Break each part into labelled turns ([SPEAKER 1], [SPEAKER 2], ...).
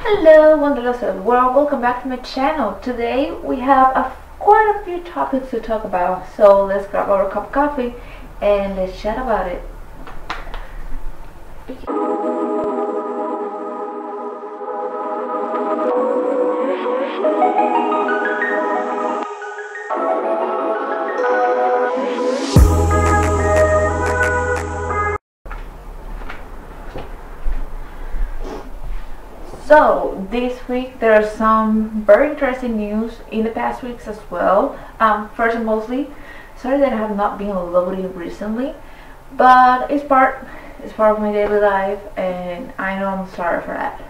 [SPEAKER 1] Hello, wanderers of the world. Welcome back to my channel. Today we have quite a few topics to talk about. So let's grab our cup of coffee and let's chat about it. So this week there are some very interesting news in the past weeks as well. First and mostly, sorry that I have not been loading recently, but it's part of my daily life, and I know I'm sorry for that.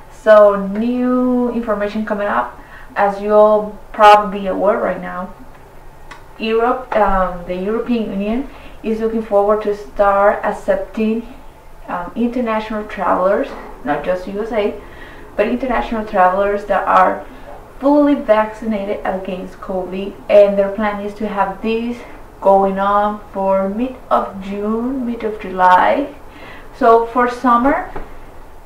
[SPEAKER 1] So new information coming up, as you all probably be aware right now. The European Union is looking forward to start accepting international travelers, not just USA, but international travelers that are fully vaccinated against COVID, and their plan is to have this going on for mid of June, mid of July. So for summer,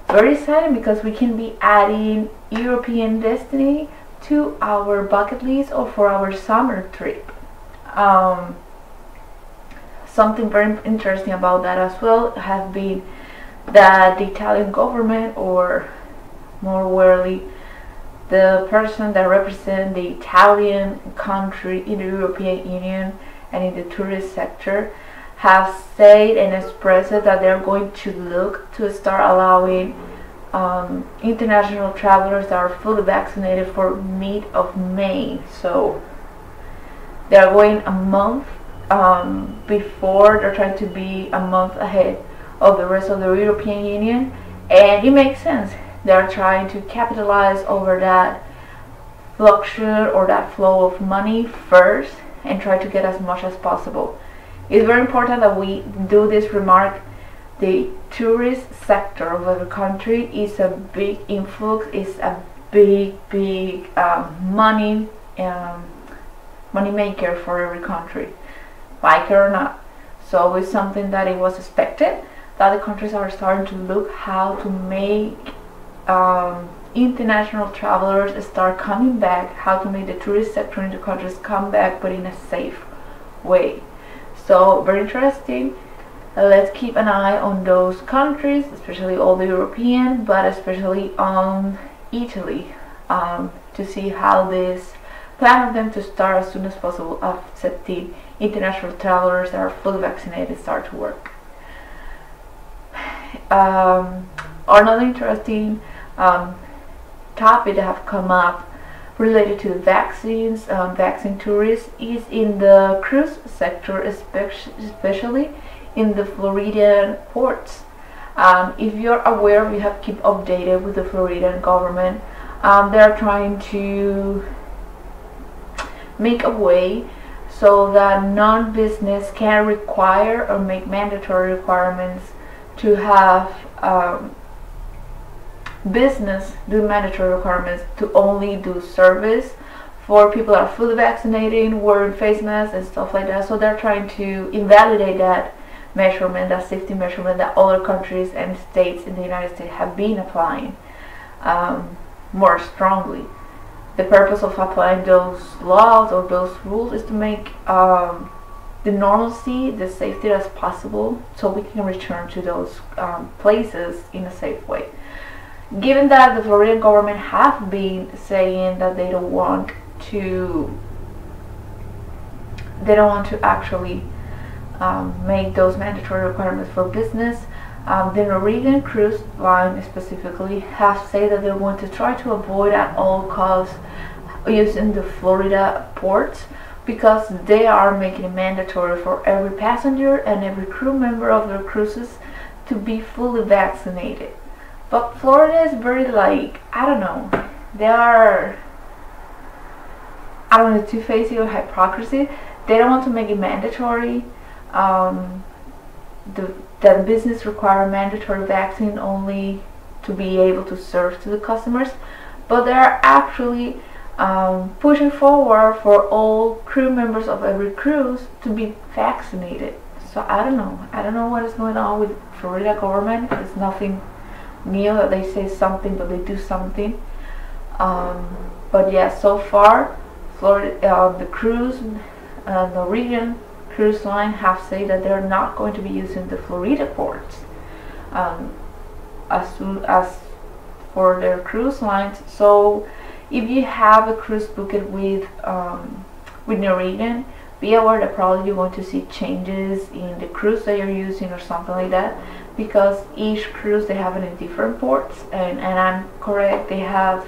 [SPEAKER 1] very exciting because we can be adding European destiny to our bucket list or for our summer trip. Something very interesting about that as well has been that the Italian government, or more rarely the person that represents the Italian country in the European Union and in the tourist sector, have said and expressed that they're going to look to start allowing international travelers that are fully vaccinated for mid of May. So they're going a month before. They're trying to be a month ahead of the rest of the European Union, and it makes sense. They're trying to capitalize over that fluctuation or that flow of money first and try to get as much as possible. It's very important that we do this remark. The tourist sector of every country is a big influx, is a big money maker for every country, like it or not. So it's something that it was expected that the countries are starting to look how to make international travelers start coming back, how to make the tourist sector in the countries come back, but in a safe way. So very interesting. Let's keep an eye on those countries, especially all the European, but especially on Italy, to see how this plan of them to start as soon as possible accepting international travelers that are fully vaccinated start to work. Another interesting topic that have come up related to vaccines, vaccine tourists, is in the cruise sector, especially in the Floridian ports. If you're aware, we have keep updated with the Floridian government. They're trying to make a way so that non-business can require or make mandatory requirements to have business do mandatory requirements to only do service for people that are fully vaccinated, wearing face masks and stuff like that. So they're trying to invalidate that measurement, that safety measurement that other countries and states in the United States have been applying more strongly. The purpose of applying those laws or those rules is to make the normalcy, the safety as possible, so we can return to those places in a safe way. Given that the Floridian government have been saying that they don't want to actually make those mandatory requirements for business, the Norwegian cruise line specifically have said that they want to try to avoid at all costs using the Florida ports, because they are making it mandatory for every passenger and every crew member of their cruises to be fully vaccinated. But Florida is very, like, I don't know, they are, I don't know, two-faced or hypocrisy. They don't want to make it mandatory. The business require mandatory vaccine only to be able to serve to the customers, but they are actually pushing forward for all crew members of every cruise to be vaccinated. So I don't know what is going on with Florida government. It's nothing new that they say something but they do something. But yeah, so far, Florida, the cruise, Norwegian cruise line have said that they're not going to be using the Florida ports as soon as for their cruise lines. So if you have a cruise booked with Norwegian, be aware that probably you're going to see changes in the cruise that you're using or something like that, because each cruise they have it in different ports, and I'm correct, they have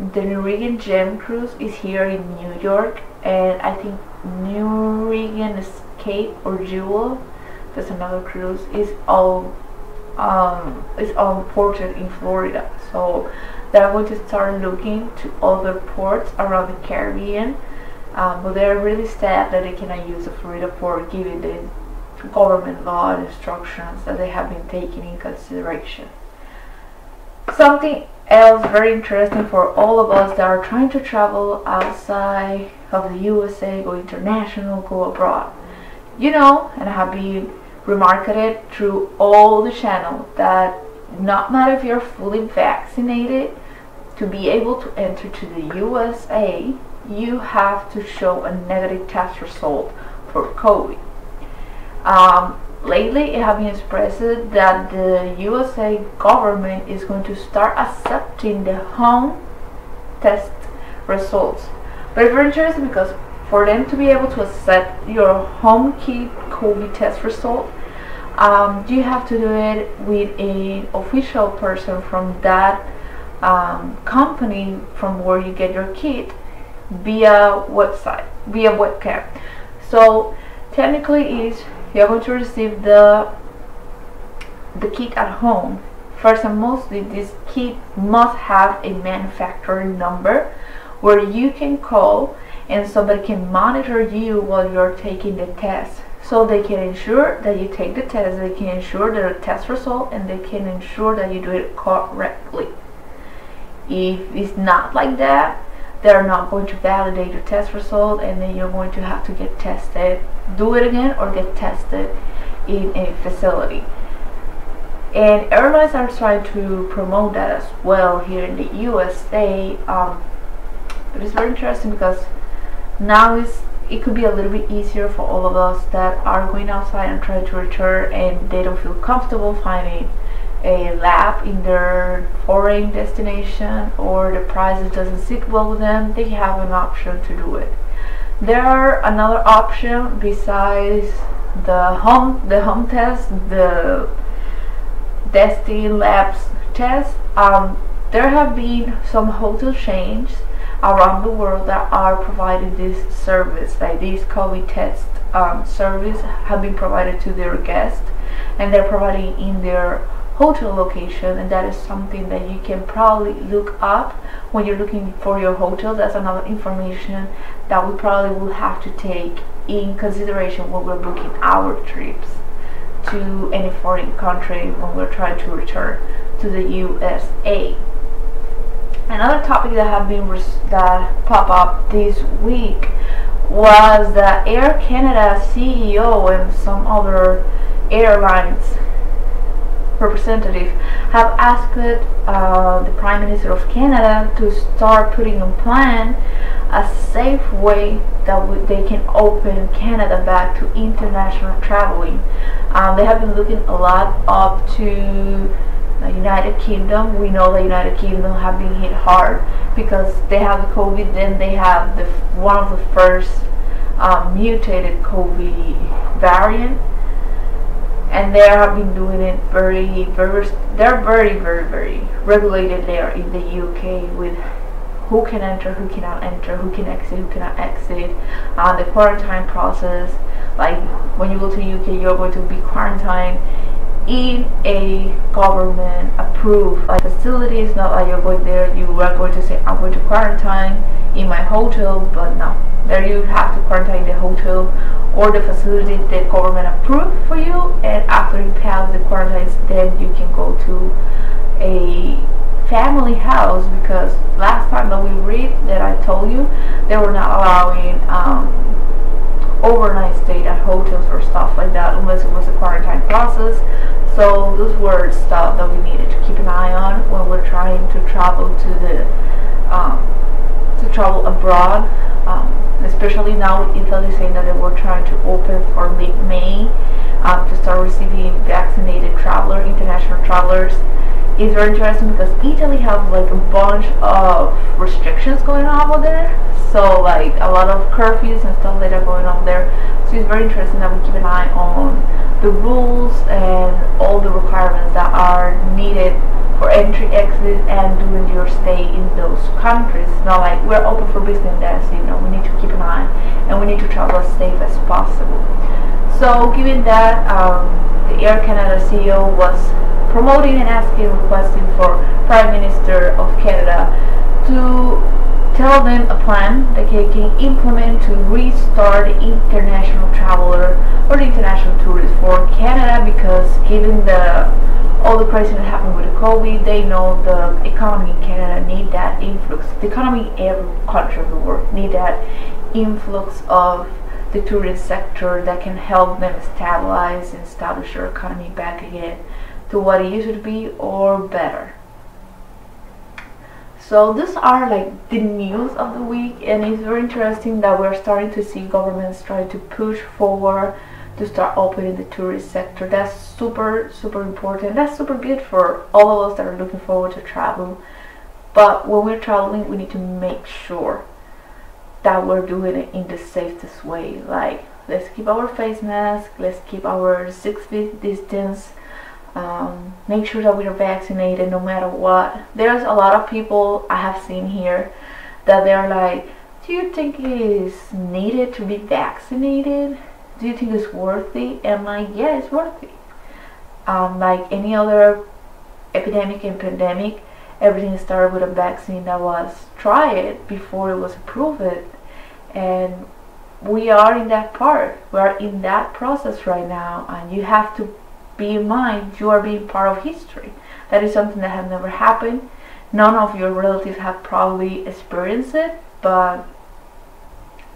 [SPEAKER 1] the Norwegian Gem cruise is here in New York, and I think Norwegian Escape or Jewel, that's another cruise, is all ported in Florida. So they're going to start looking to other ports around the Caribbean, but they're really sad that they cannot use the Florida port given the government law and instructions that they have been taking in consideration. Something else very interesting for all of us that are trying to travel outside of the USA, go international, go abroad. You know, and I have been remarked it through all the channels that not matter if you're fully vaccinated, to be able to enter to the USA, you have to show a negative test result for COVID. Lately, it has been expressed that the USA government is going to start accepting the home test results. But it's very interesting because for them to be able to accept your home kit COVID test result, you have to do it with an official person from that company from where you get your kit via webcam. So technically you're going to receive the kit at home. First and mostly, this kit must have a manufacturer number where you can call and somebody can monitor you while you're taking the test. So they can ensure that you take the test, they can ensure the test result, and they can ensure that you do it correctly. If it's not like that, they're not going to validate your test result, and then you're going to have to get tested, do it again, or get tested in a facility. And airlines are trying to promote that as well here in the USA. But it's very interesting because now it could be a little bit easier for all of us that are going outside and trying to return, and they don't feel comfortable finding a lab in their foreign destination, or the prices doesn't sit well with them. They have an option to do it. There are another option besides the home test, the Destin Labs test. There have been some hotel chains around the world that are providing this service, like this COVID test service have been provided to their guests, and they're providing in their hotel location, and that is something that you can probably look up when you're looking for your hotel. That's another information that we probably will have to take in consideration when we're booking our trips to any foreign country when we're trying to return to the USA. Another topic that have been that pop up this week was the Air Canada CEO and some other airlines representative have asked the Prime Minister of Canada to start putting in plan a safe way that they can open Canada back to international traveling. They have been looking a lot up to the United Kingdom. We know the United Kingdom have been hit hard because they have the COVID, then they have one of the first mutated COVID variant. And they have been doing it they're very regulated there in the UK with who can enter, who cannot enter, who can exit, who cannot exit. The quarantine process, like when you go to the UK, you're going to be quarantined in a government approved facility. It's not like you're going there, you are going to say, I'm going to quarantine in my hotel, but no. There you have to quarantine the hotel or the facility that government approved for you, and after you pass the quarantine, then you can go to a family house, because last time that we read that I told you, they were not allowing overnight stay at hotels or stuff like that unless it was a quarantine process. So those were stuff that we needed to keep an eye on when we're trying to travel to travel abroad. Especially now with Italy saying that they were trying to open for mid-May to start receiving vaccinated international travelers. It's very interesting because Italy have like a bunch of restrictions going on over there. So like a lot of curfews and stuff like that going on there. So it's very interesting that we keep an eye on the rules and all the requirements that are needed for entry, exit, and during your stay in those countries. It's not like we're open for business, that's, you know, we need to keep an eye and we need to travel as safe as possible. So given that, the Air Canada CEO was promoting and requesting for Prime Minister of Canada to tell them a plan that they can implement to restart the international traveler or the international tourist for Canada, because given all the crisis that happened with the COVID, they know the economy in Canada need that influx. The economy in every country of the world need that influx of the tourism sector that can help them stabilize and establish their economy back again to what it used to be or better. So these are like the news of the week, and it's very interesting that we're starting to see governments trying to push forward to start opening the tourist sector. That's super important. That's super good for all of us that are looking forward to travel. But when we're traveling, we need to make sure that we're doing it in the safest way. Like, let's keep our face mask, let's keep our 6 feet distance, make sure that we're vaccinated no matter what. There's a lot of people I have seen here that they're like, do you think it is needed to be vaccinated? Do you think it's worthy? And I'm like, yeah, it's worthy. Like any other epidemic and pandemic, everything started with a vaccine that was tried before it was approved. And we are in that part. We are in that process right now. And you have to be in mind, you are being part of history. That is something that has never happened. None of your relatives have probably experienced it, but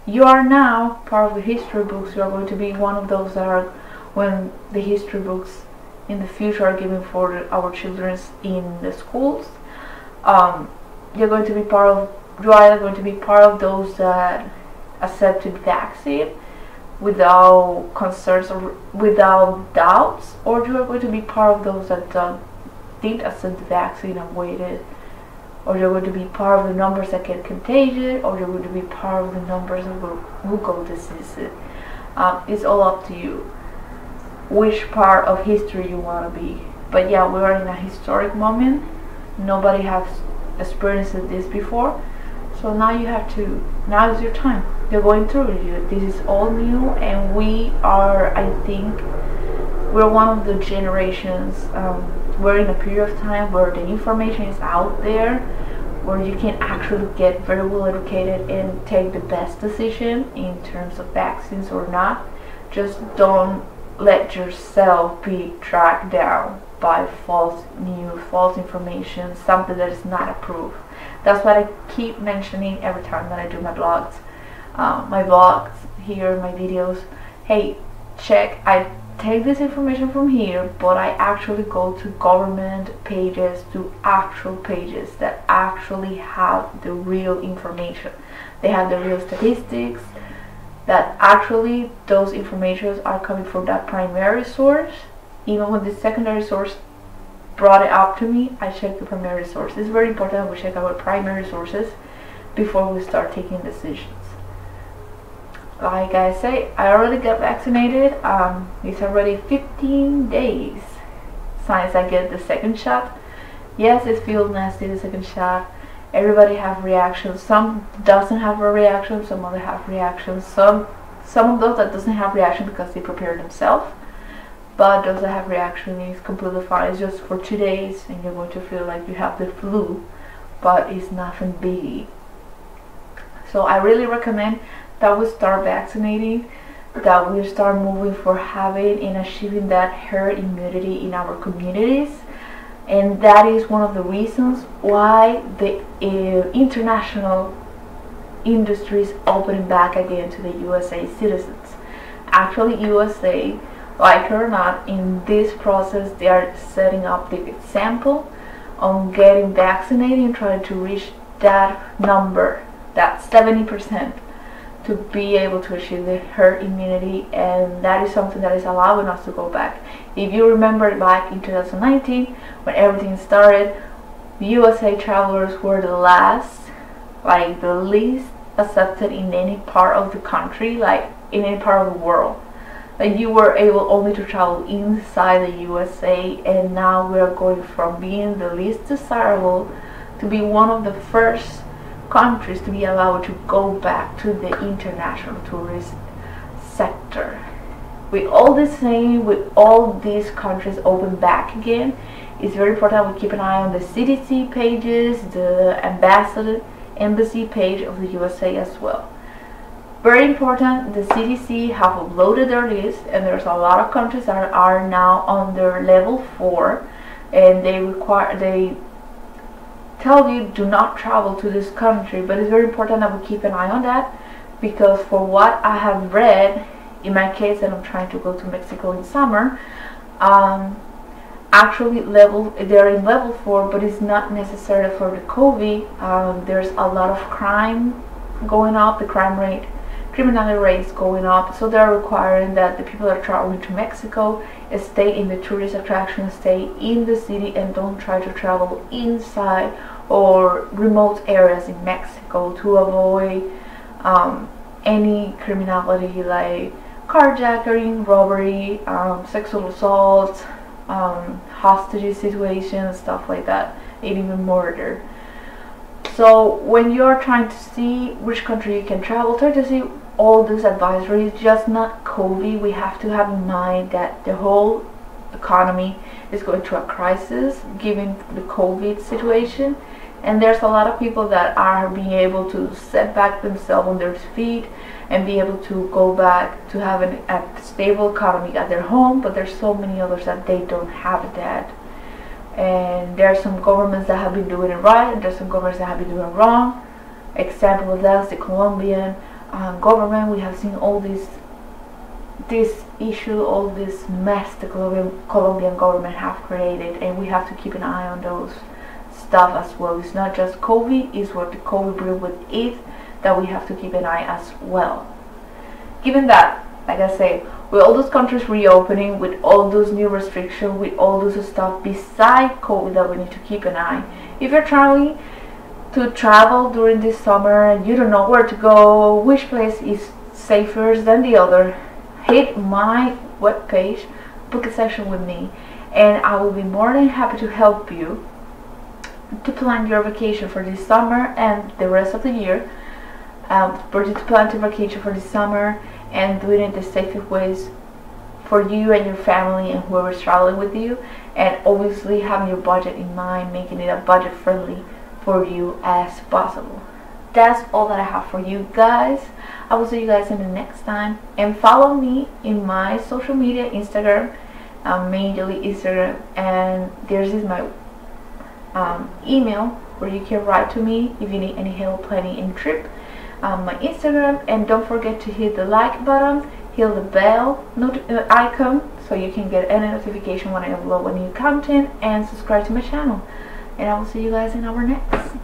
[SPEAKER 1] you are now part of the history books. You are going to be one of those that are, when the history books in the future are given for our children in the schools, you're going to be part of, you are going to be part of those that accepted vaccine without concerns or without doubts, or you are going to be part of those that didn't accept the vaccine and waited, or you're going to be part of the numbers that get contagious, or you're going to be part of the numbers that will go disease. It's all up to you which part of history you want to be. But yeah, we are in a historic moment. Nobody has experienced this before, so now you have to, now is your time. You're going through it. This is all new, and we are, I think, we're one of the generations, we're in a period of time where the information is out there, where you can actually get very well educated and take the best decision in terms of vaccines or not. Just don't let yourself be tracked down by false news, false information, something that is not approved. That's what I keep mentioning every time that I do my vlogs. Here, my videos. Hey, check, I take this information from here, but I actually go to government pages, to actual pages that actually have the real information. They have the real statistics, that actually those informations are coming from that primary source. Even when the secondary source brought it up to me, I check the primary source. It's very important that we check our primary sources before we start taking decisions. Like I say, I already got vaccinated. It's already 15 days since I get the second shot. Yes, it feels nasty, the second shot. Everybody have reactions. Some doesn't have a reaction, some other have reactions. Some of those that doesn't have reaction because they prepare themselves. But those that have reaction is completely fine. It's just for 2 days and you're going to feel like you have the flu, but it's nothing big. So I really recommend that we start vaccinating, that we start moving for having and achieving that herd immunity in our communities. And that is one of the reasons why the international industry is opening back again to the USA citizens. Actually, USA like it or not, in this process they are setting up the example on getting vaccinated and trying to reach that number, that 70%, to be able to achieve the herd immunity. And that is something that is allowing us to go back. If you remember back in 2019 when everything started, USA travelers were the last, like the least accepted in any part of the country, like in any part of the world. Like you were able only to travel inside the USA, and now we are going from being the least desirable to be one of the first countries to be allowed to go back to the international tourist sector. With all this saying, with all these countries open back again, it's very important we keep an eye on the CDC pages, the embassy page of the USA as well. Very important, the CDC have uploaded their list, and there's a lot of countries that are now on their level 4, and they tell you do not travel to this country. But it's very important that we keep an eye on that, because for what I have read, in my case that I'm trying to go to Mexico in summer, actually they're in level 4, but it's not necessarily for the COVID. There's a lot of crime going up, the criminality rates going up, so they're requiring that the people that are traveling to Mexico stay in the tourist attractions, stay in the city, and don't try to travel inside or remote areas in Mexico to avoid any criminality like carjacking, robbery, sexual assault, hostage situations, stuff like that, and even murder. So when you're trying to see which country you can travel, try to see all these advisories, just not COVID. We have to have in mind that the whole economy is going through a crisis given the COVID situation, and there's a lot of people that are being able to set back themselves on their feet and be able to go back to have a stable economy at their home, but there's so many others that they don't have that. And there are some governments that have been doing it right, and there's some governments that have been doing it wrong. Example of that is the Colombian government. We have seen all this issue, all this mess the Colombian government have created, and we have to keep an eye on those stuff as well. It's not just COVID, it's what the COVID brings with it that we have to keep an eye as well. Given that, like I say, with all those countries reopening, with all those new restrictions, with all those stuff beside COVID that we need to keep an eye. If you're trying to travel during this summer and you don't know where to go, which place is safer than the other, hit my webpage, book a session with me, and I will be more than happy to help you to plan your vacation for this summer and the rest of the year. For you to plan your vacation for this summer and doing it the safest ways for you and your family and whoever's traveling with you, and obviously having your budget in mind, making it a budget friendly for you as possible. That's all that I have for you guys. I will see you guys in the next time, and follow me in my social media, Instagram, mainly Instagram, and there's my email where you can write to me if you need any help planning any trip. My Instagram, and don't forget to hit the like button, hit the bell icon so you can get any notification when I upload a new content, and subscribe to my channel. And I will see you guys in our next